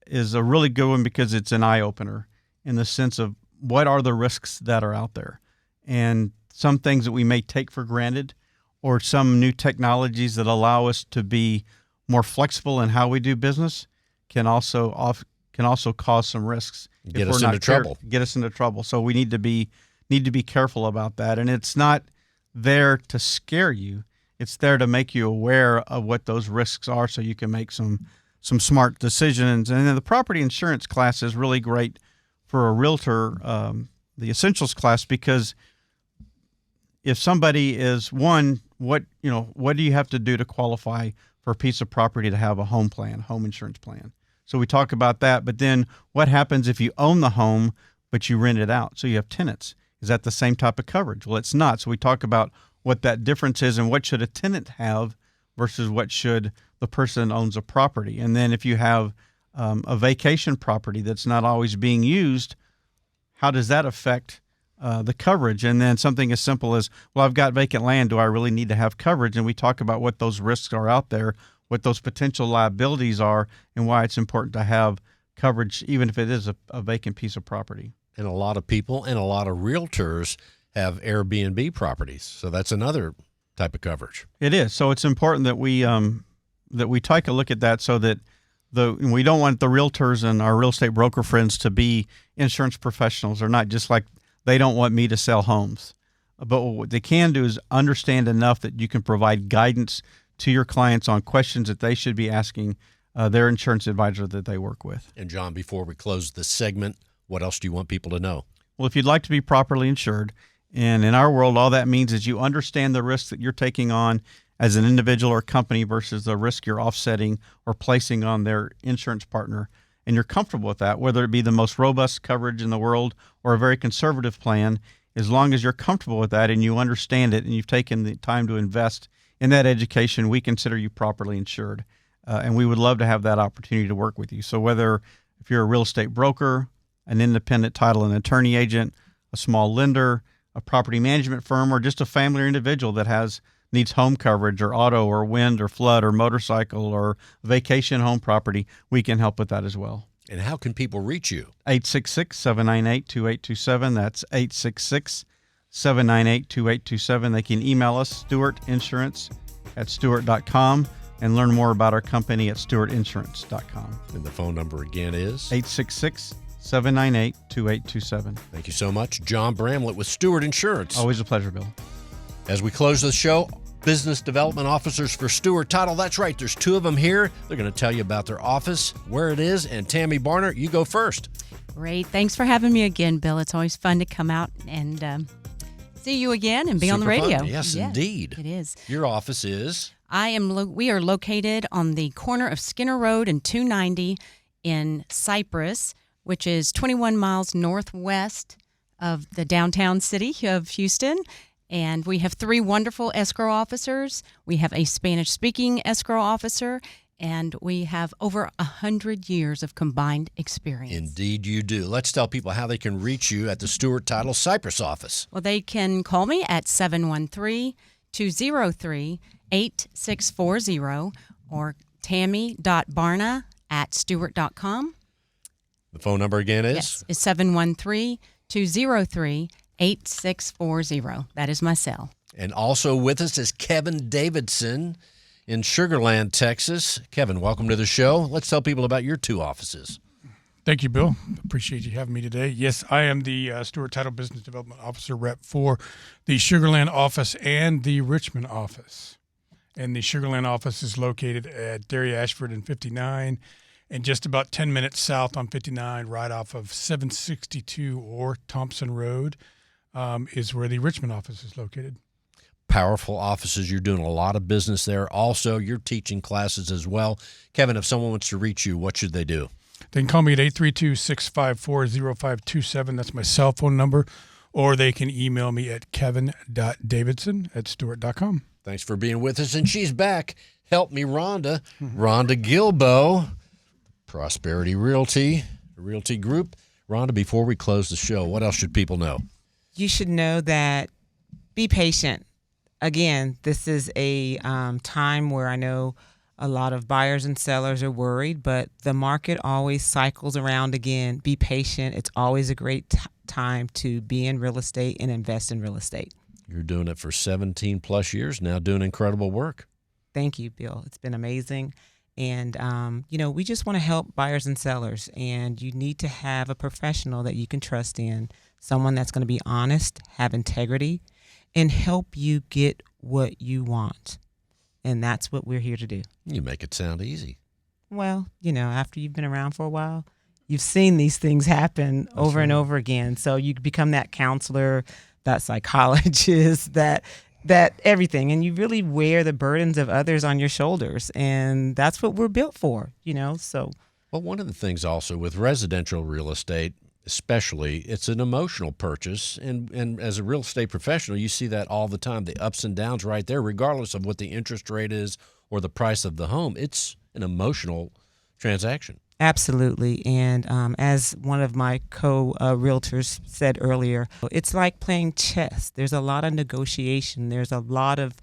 is a really good one because it's an eye-opener in the sense of what are the risks that are out there. And some things that we may take for granted, or some new technologies that allow us to be more flexible in how we do business, can also cause some risks. Get us into trouble. Get us into trouble. So we need to be careful about that. And it's not there to scare you. It's there to make you aware of what those risks are, so you can make some smart decisions. And then the property insurance class is really great for a realtor, the essentials class, because if somebody is what do you have to do to qualify for a piece of property to have a home insurance plan? So we talk about that, but then what happens if you own the home, but you rent it out? So you have tenants. Is that the same type of coverage? Well, it's not. So we talk about what that difference is and what should a tenant have versus what should the person that owns a property. And then if you have a vacation property that's not always being used, how does that affect the coverage? And then something as simple as, well, I've got vacant land. Do I really need to have coverage? And we talk about what those risks are out there, what those potential liabilities are, and why it's important to have coverage, even if it is a vacant piece of property. And a lot of people and a lot of realtors have Airbnb properties. So that's another type of coverage. It is. So it's important that we take a look at that, so that we don't want the realtors and our real estate broker friends to be insurance professionals. They're not just like, they don't want me to sell homes. But what they can do is understand enough that you can provide guidance to your clients on questions that they should be asking their insurance advisor that they work with. And Jon, before we close this segment, what else do you want people to know? Well, if you'd like to be properly insured, and in our world, all that means is you understand the risk that you're taking on as an individual or company versus the risk you're offsetting or placing on their insurance partner, and you're comfortable with that, whether it be the most robust coverage in the world or a very conservative plan, as long as you're comfortable with that and you understand it and you've taken the time to invest in that education, we consider you properly insured. And we would love to have that opportunity to work with you. So whether if you're a real estate broker, an independent title and attorney agent, a small lender, a property management firm, or just a family or individual that needs home coverage or auto or wind or flood or motorcycle or vacation home property, we can help with that as well. And how can people reach you? 866-798-2827. That's 866-798-2827. They can email us, stewartinsurance@stewart.com, and learn more about our company at stewartinsurance.com. And the phone number again is? 866-798-2827. Thank you so much. Jon Bramblett with Stewart Insurance. Always a pleasure, Bill. As we close the show, business development officers for Stewart Title. That's right. There's two of them here. They're going to tell you about their office, where it is. And Tammy Barner, you go first. Great. Thanks for having me again, Bill. It's always fun to come out and see you again and be on the radio. Fun. Yes, indeed. It is. Your office is? We are located on the corner of Skinner Road and 290 in Cypress, which is 21 miles northwest of the downtown city of Houston. And we have 3 wonderful escrow officers. We have a Spanish-speaking escrow officer, and we have over 100 years of combined experience. Indeed you do. Let's tell people how they can reach you at the Stewart Title Cypress office. Well, they can call me at 713-203-8640 or tammy.barna@stewart.com. The phone number again is? Yes, it's 713-203-8640. That is my cell. And also with us is Kevin Davidson in Sugar Land, Texas. Kevin, welcome to the show. Let's tell people about your 2 offices. Thank you, Bill. Appreciate you having me today. Yes, I am the Stewart Title Business Development Officer rep for the Sugar Land office and the Richmond office. And the Sugar Land office is located at Derry Ashford and 59, and just about 10 minutes south on 59, right off of 762 or Thompson Road, is where the Richmond office is located. Powerful offices. You're doing a lot of business there. Also, you're teaching classes as well. Kevin, if someone wants to reach you, what should they do? They can call me at 832-654-0527. That's my cell phone number. Or they can email me at kevin.davidson@stewart.com. Thanks for being with us. And she's back. Help me, Rhonda. Rhonda Gilbo, Prosperity Realty Group. Rhonda, before we close the show, what else should people know? You should know that be patient. Again, this is a time where I know a lot of buyers and sellers are worried, but the market always cycles around again. Be patient. It's always a great time to be in real estate and invest in real estate. You're doing it for 17 plus years now, doing incredible work. Thank you, Bill. It's been amazing. And, we just want to help buyers and sellers, and you need to have a professional that you can trust in, someone that's going to be honest, have integrity, and help you get what you want. And that's what we're here to do. You make it sound easy. Well, after you've been around for a while, you've seen these things happen over and over again. So you become that counselor, that psychologist, that everything. And you really wear the burdens of others on your shoulders. And that's what we're built for, so. Well, one of the things also with residential real estate, especially, it's an emotional purchase. And as a real estate professional, you see that all the time, the ups and downs right there, regardless of what the interest rate is or the price of the home. It's an emotional transaction. Absolutely. And as one of my co-realtors said earlier, it's like playing chess. There's a lot of negotiation. There's a lot of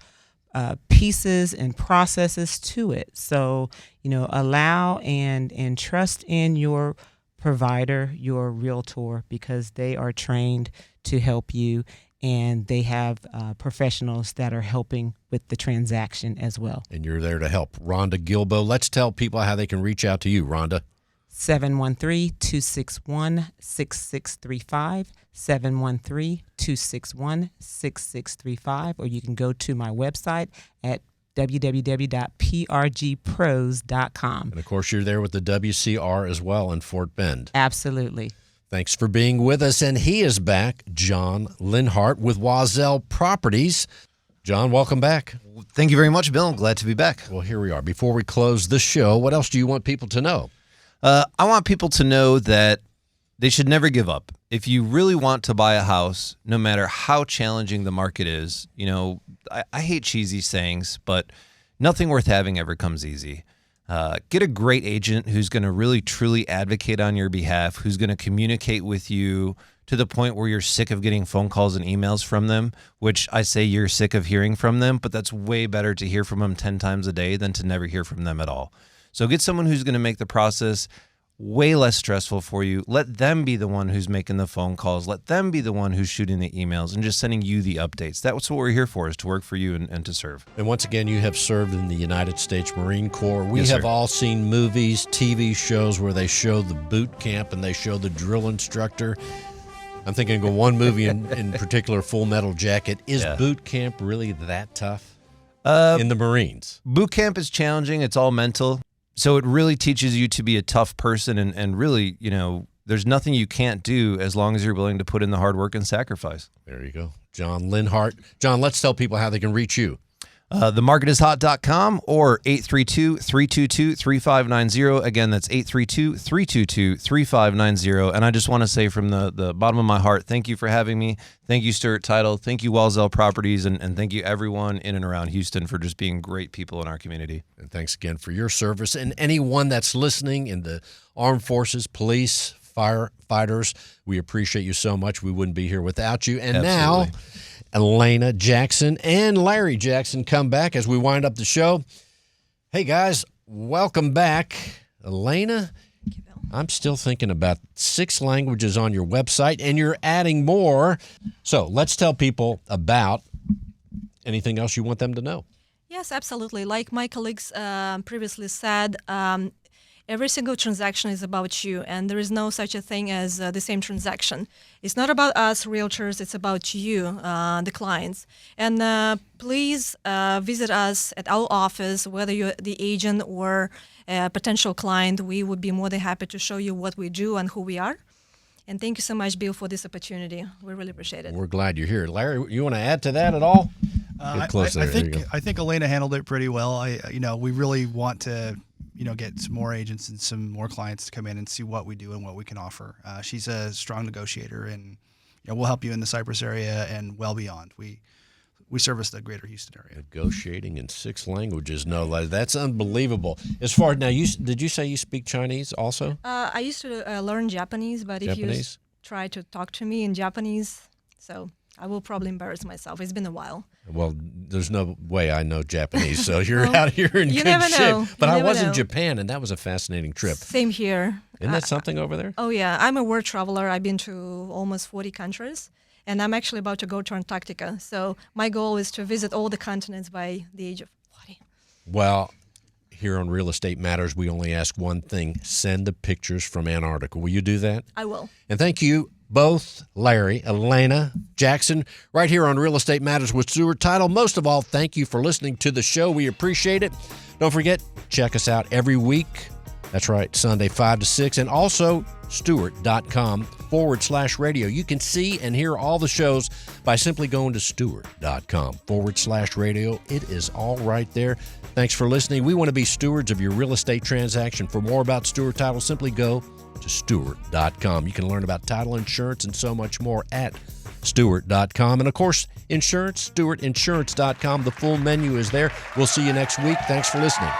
pieces and processes to it. So, allow and trust in your provider, your realtor, because they are trained to help you, and they have professionals that are helping with the transaction as well. And you're there to help. Rhonda Gilbo, let's tell people how they can reach out to you, Rhonda. 713-261-6635, 713-261-6635, or you can go to my website at www.prgpros.com. And of course, you're there with the WCR as well in Fort Bend. Absolutely. Thanks for being with us. And he is back, Jon Linhart with Wazell Properties. Jon, welcome back. Thank you very much, Bill. I'm glad to be back. Well, here we are. Before we close the show, what else do you want people to know? I want people to know that they should never give up. If you really want to buy a house, no matter how challenging the market is, I hate cheesy sayings, but nothing worth having ever comes easy. Get a great agent who's going to really, truly advocate on your behalf, who's going to communicate with you to the point where you're sick of getting phone calls and emails from them, which I say you're sick of hearing from them, but that's way better to hear from them 10 times a day than to never hear from them at all. So get someone who's going to make the process way less stressful for you. Let them be the one who's making the phone calls. Let them be the one who's shooting the emails and just sending you the updates. That's what we're here for, is to work for you and to serve. And once again, you have served in the United States Marine Corps. We Yes, have sir. all seen movies, TV shows where they show the boot camp and they show the drill instructor. I'm thinking of one movie in particular, Full Metal Jacket. Is boot camp really that tough in the Marines? Boot camp is challenging. It's all mental. So it really teaches you to be a tough person and really, there's nothing you can't do as long as you're willing to put in the hard work and sacrifice. There you go. Jon Linhart. Jon, let's tell people how they can reach you. TheMarketIsHot.com or 832-322-3590. Again, that's 832-322-3590. And I just want to say from the bottom of my heart, thank you for having me. Thank you, Stewart Title. Thank you, Wazell Properties. And thank you, everyone in and around Houston, for just being great people in our community. And thanks again for your service. And anyone that's listening in the armed forces, police, firefighters, we appreciate you so much. We wouldn't be here without you. And Absolutely. now, Elena Jackson and Larry Jackson come back as we wind up the show. Hey, guys, welcome back. Elena, I'm still thinking about 6 languages on your website, and you're adding more. So let's tell people about anything else you want them to know. Yes, absolutely. Like my colleagues previously said, every single transaction is about you, and there is no such a thing as the same transaction. It's not about us, realtors, it's about you, the clients. And please visit us at our office, whether you're the agent or a potential client. We would be more than happy to show you what we do and who we are. And thank you so much, Bill, for this opportunity. We really appreciate it. We're glad you're here. Larry, you want to add to that at all? Get close there. There you go. I think Elena handled it pretty well. We really want to get some more agents and some more clients to come in and see what we do and what we can offer. She's a strong negotiator, and we'll help you in the Cypress area and well beyond. We service the greater Houston area. Negotiating in 6 languages. No, that's unbelievable. As far as now, did you say you speak Chinese also? I used to learn Japanese, but if you try to talk to me in Japanese, so I will probably embarrass myself. It's been a while. Well, there's no way I know Japanese, so you're out here in you good never shape. know. But You I never was know. in Japan, and that was a fascinating trip. Same here. Isn't that something over there? Oh, yeah. I'm a world traveler. I've been to almost 40 countries, and I'm actually about to go to Antarctica. So my goal is to visit all the continents by the age of 40. Well, here on Real Estate Matters, we only ask one thing. Send the pictures from Antarctica. Will you do that? I will. And thank you both, Larry, Elena, Jackson, right here on Real Estate Matters with Stewart Title. Most of all, thank you for listening to the show. We appreciate it. Don't forget, check us out every week. That's right, Sunday 5 to 6, and also Stewart.com/radio. You can see and hear all the shows by simply going to Stewart.com/radio. It is all right there. Thanks for listening. We want to be stewards of your real estate transaction. For more about Stewart Title, simply go to Stewart.com. You can learn about title insurance and so much more at Stewart.com. And of course, insurance, StewartInsurance.com. The full menu is there. We'll see you next week. Thanks for listening.